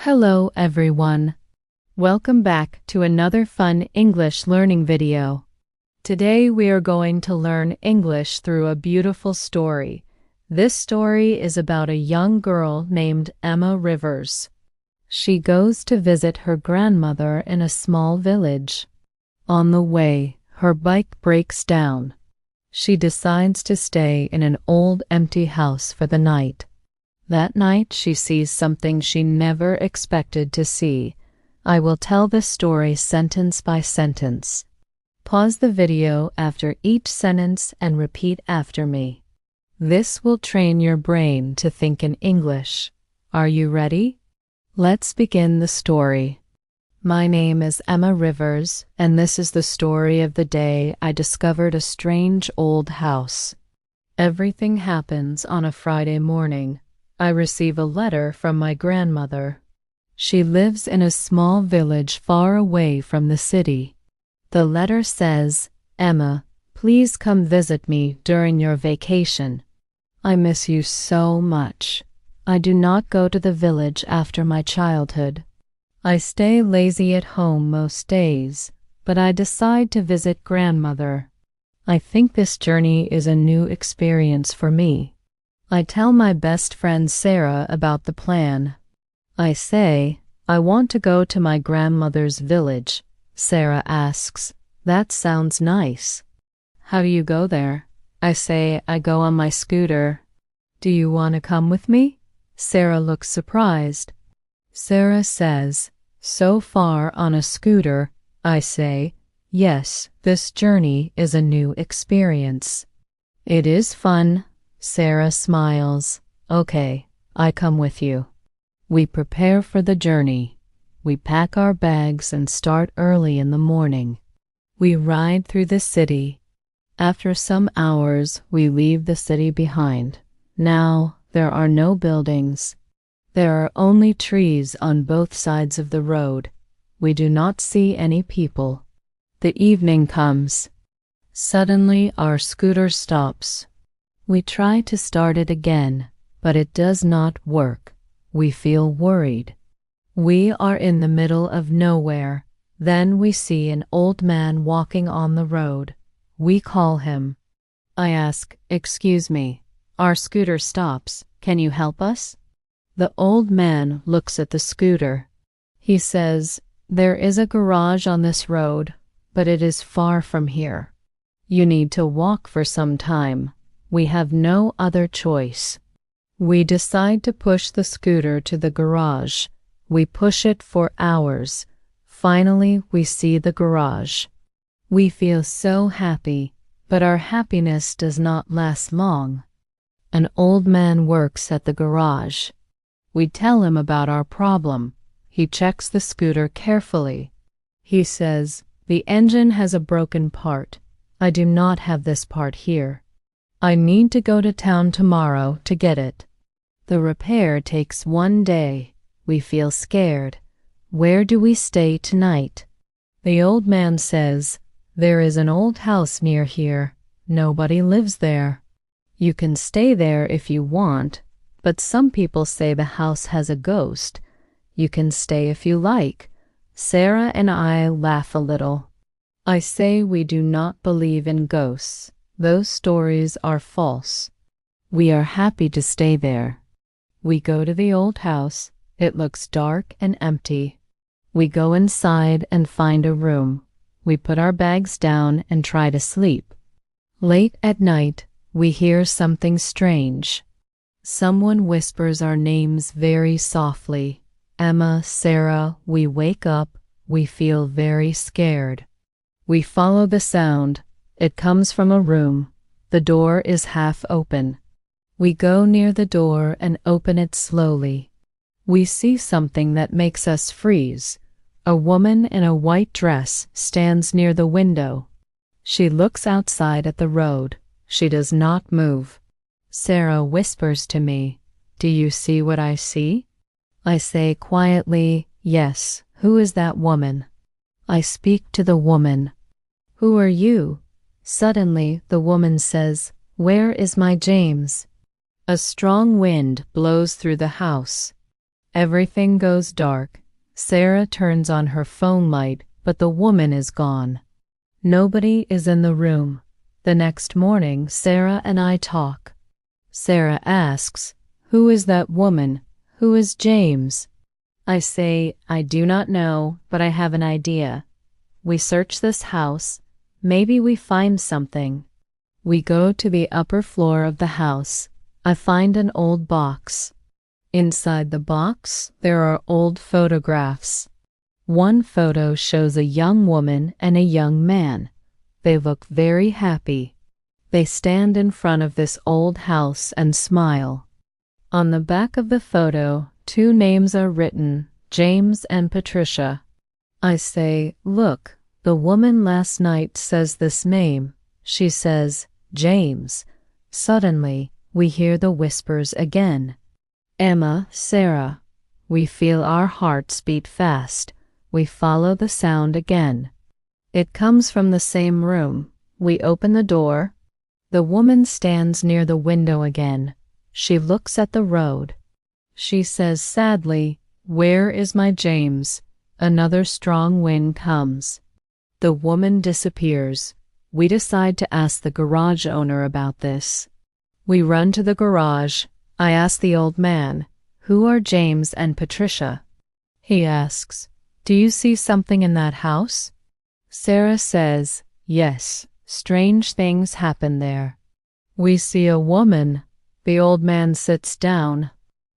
Hello everyone. Welcome back to another fun English learning video. Today we are going to learn English through a beautiful story. This story is about a young girl named Emma Rivers. She goes to visit her grandmother in a small village. On the way, her bike breaks down. She decides to stay in an old empty house for the night. That night she sees something she never expected to see. I will tell this story sentence by sentence. Pause the video after each sentence and repeat after me. This will train your brain to think in English. Are you ready? Let's begin the story. My name is Emma Rivers, and this is the story of the day I discovered a strange old house. Everything happens on a Friday morning. I receive a letter from my grandmother. She lives in a small village far away from the city. The letter says, "Emma, please come visit me during your vacation. I miss you so much. I do not go to the village after my childhood. I stay lazy at home most days, but I decide to visit grandmother. I think this journey is a new experience for me. I tell my best friend Sarah about the plan. I say, I want to go to my grandmother's village. Sarah asks, that sounds nice. How do you go there? I say, I go on my scooter. Do you want to come with me? Sarah looks surprised. Sarah says, so far on a scooter. I say, yes, this journey is a new experience. It is fun. Sarah smiles. Okay, I come with you. We prepare for the journey. We pack our bags and start early in the morning. We ride through the city. After some hours, we leave the city behind. Now, there are no buildings. There are only trees on both sides of the road. We do not see any people. The evening comes. Suddenly, our scooter stops. We try to start it again, but it does not work. We feel worried. We are in the middle of nowhere. Then we see an old man walking on the road. We call him. I ask, excuse me, our scooter stops. Can you help us? The old man looks at the scooter. He says, there is a garage on this road, but it is far from here. You need to walk for some time. We have no other choice. We decide to push the scooter to the garage. We push it for hours. Finally, we see the garage. We feel so happy, but our happiness does not last long. An old man works at the garage. We tell him about our problem. He checks the scooter carefully. He says, the engine has a broken part. I do not have this part here. I need to go to town tomorrow to get it. The repair takes 1 day. We feel scared. Where do we stay tonight? The old man says, there is an old house near here. Nobody lives there. You can stay there if you want, but some people say the house has a ghost. You can stay if you like. Sarah and I laugh a little. I say we do not believe in ghosts. Those stories are false. We are happy to stay there. We go to the old house. It looks dark and empty. We go inside and find a room. We put our bags down and try to sleep. Late at night, we hear something strange. Someone whispers our names very softly. Emma, Sarah, we wake up. We feel very scared. We follow the sound. It comes from a room. The door is half open. We go near the door and open it slowly. We see something that makes us freeze. A woman in a white dress stands near the window. She looks outside at the road. She does not move. Sarah whispers to me, do you see what I see? I say quietly, yes. Who is that woman? I speak to the woman. Who are you? Suddenly, the woman says, where is my James? A strong wind blows through the house. Everything goes dark. Sarah turns on her phone light, but the woman is gone. Nobody is in the room. The next morning, Sarah and I talk. Sarah asks, "Who is that woman? Who is James?" I say, "I do not know, but I have an idea. We search this house. Maybe we find something." We go to the upper floor of the house. I find an old box. Inside the box, there are old photographs. One photo shows a young woman and a young man. They look very happy. They stand in front of this old house and smile. On the back of the photo, 2 names are written, James and Patricia. I say, "Look, the woman last night says this name." She says, "James." Suddenly, we hear the whispers again. Emma, Sarah. We feel our hearts beat fast. We follow the sound again. It comes from the same room. We open the door. The woman stands near the window again. She looks at the road. She says sadly, "Where is my James?" Another strong wind comes. The woman disappears. We decide to ask the garage owner about this. We run to the garage. I ask the old man, "Who are James and Patricia?" He asks, "Do you see something in that house?" Sarah says, "Yes, strange things happen there." We see a woman. The old man sits down.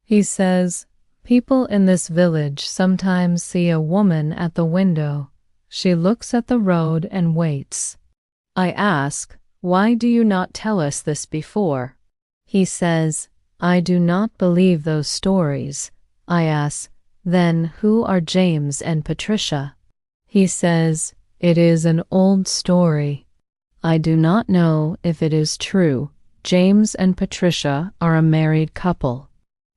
He says, "People in this village sometimes see a woman at the window. She looks at the road and waits." I ask, "Why do you not tell us this before?" He says, "I do not believe those stories." I ask, "Then who are James and Patricia?" He says, "It is an old story. I do not know if it is true. James and Patricia are a married couple.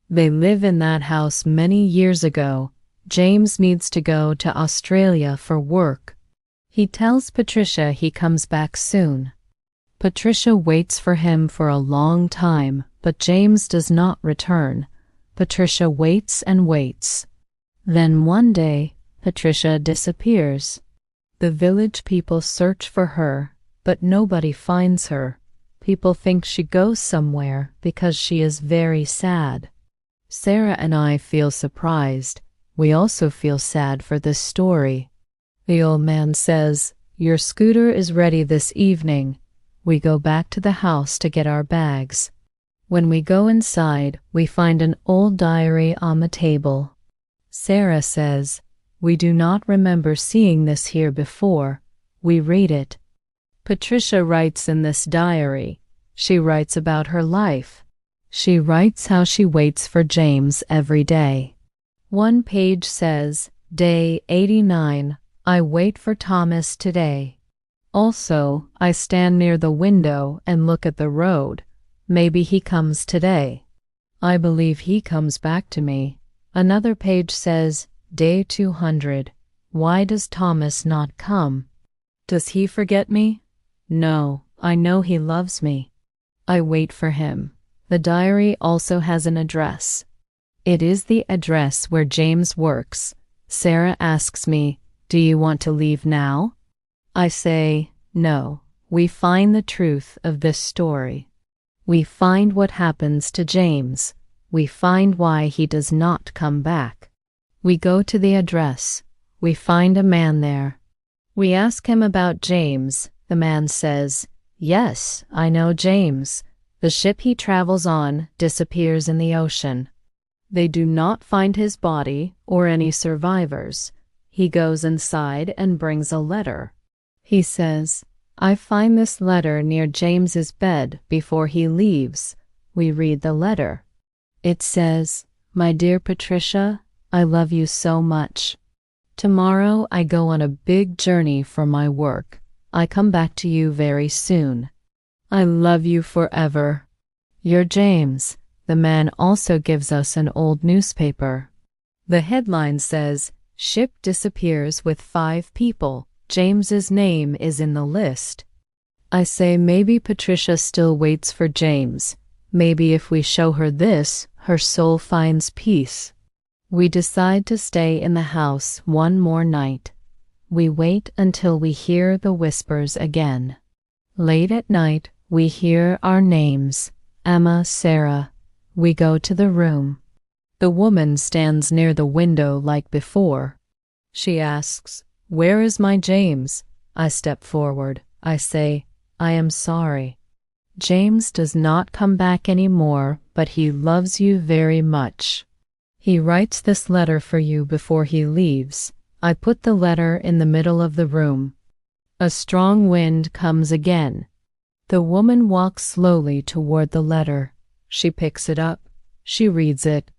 They live in that house many years ago. James needs to go to Australia for work. He tells Patricia he comes back soon. Patricia waits for him for a long time, but James does not return. Patricia waits and waits. Then one day, Patricia disappears. The village people search for her, but nobody finds her. People think she goes somewhere because she is very sad. Sarah and I feel surprised. We also feel sad for this story. The old man says, "Your scooter is ready this evening." We go back to the house to get our bags. When we go inside, we find an old diary on the table. Sarah says, "We do not remember seeing this here before." We read it. Patricia writes in this diary. She writes about her life. She writes how she waits for James every day. One page says, "Day 89, I wait for Thomas today." Also, I stand near the window and look at the road. Maybe he comes today. I believe he comes back to me. Another page says, "Day 200, why does Thomas not come?" Does he forget me? No, I know he loves me. I wait for him. The diary also has an address. It is the address where James works. Sarah asks me, "Do you want to leave now?" I say, "No, we find the truth of this story. We find what happens to James. We find why he does not come back." We go to the address. We find a man there. We ask him about James. The man says, "Yes, I know James. The ship he travels on disappears in the ocean. They do not find his body or any survivors. He goes inside and brings a letter. He says, 'I find this letter near James's bed before he leaves.' We read the letter. It says, 'My dear Patricia, I love you so much. Tomorrow I go on a big journey for my work. I come back to you very soon. I love you forever. You're James.'" The man also gives us an old newspaper. The headline says, "Ship disappears with 5 people. James's name is in the list." I say maybe Patricia still waits for James. Maybe if we show her this, her soul finds peace. We decide to stay in the house one more night. We wait until we hear the whispers again. Late at night, we hear our names, Emma, Sarah. We go to the room. The woman stands near the window like before. She asks, "Where is my James?" I step forward. I say, "I am sorry. James does not come back anymore, but he loves you very much. He writes this letter for you before he leaves." I put the letter in the middle of the room. A strong wind comes again. The woman walks slowly toward the letter. She picks it up. She reads it.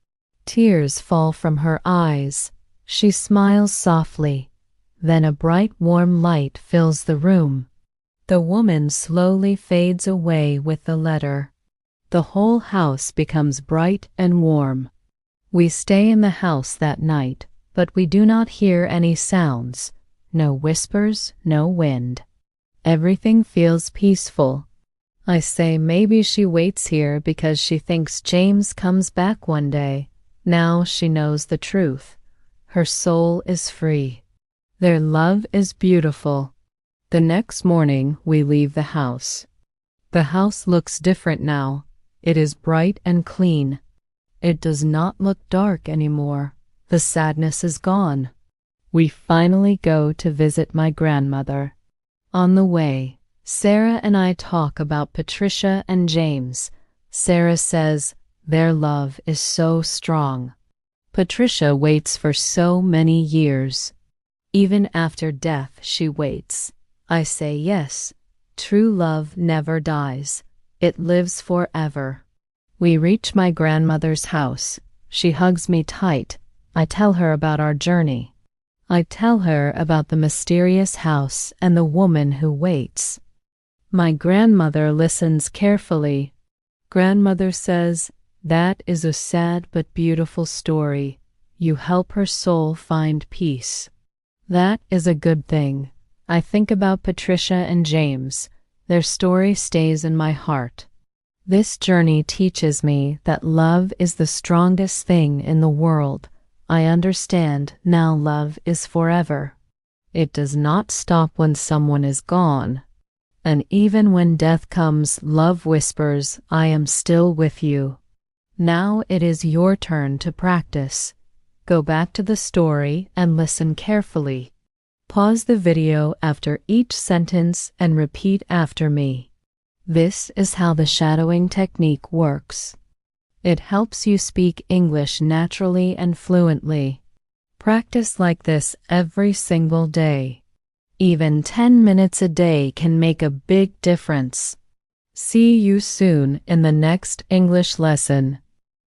Tears fall from her eyes. She smiles softly. Then a bright, warm light fills the room. The woman slowly fades away with the letter. The whole house becomes bright and warm. We stay in the house that night, but we do not hear any sounds. No whispers, no wind. Everything feels peaceful. I say maybe she waits here because she thinks James comes back one day. Now she knows the truth. Her soul is free. Their love is beautiful. The next morning we leave the house. The house looks different now. It is bright and clean. It does not look dark anymore. The sadness is gone. We finally go to visit my grandmother. On the way, Sarah and I talk about Patricia and James. Sarah says, "Their love is so strong." Patricia waits for so many years. Even after death, she waits. I say yes. True love never dies. It lives forever. We reach my grandmother's house. She hugs me tight. I tell her about our journey. I tell her about the mysterious house and the woman who waits. My grandmother listens carefully. Grandmother says, "That is a sad but beautiful story. You help her soul find peace." That is a good thing. I think about Patricia and James. Their story stays in my heart. This journey teaches me that love is the strongest thing in the world. I understand now love is forever. It does not stop when someone is gone. And even when death comes, love whispers, "I am still with you." Now it is your turn to practice. Go back to the story and listen carefully. Pause the video after each sentence and repeat after me. This is how the shadowing technique works. It helps you speak English naturally and fluently. Practice like this every single day. Even 10 minutes a day can make a big difference. See you soon in the next English lesson.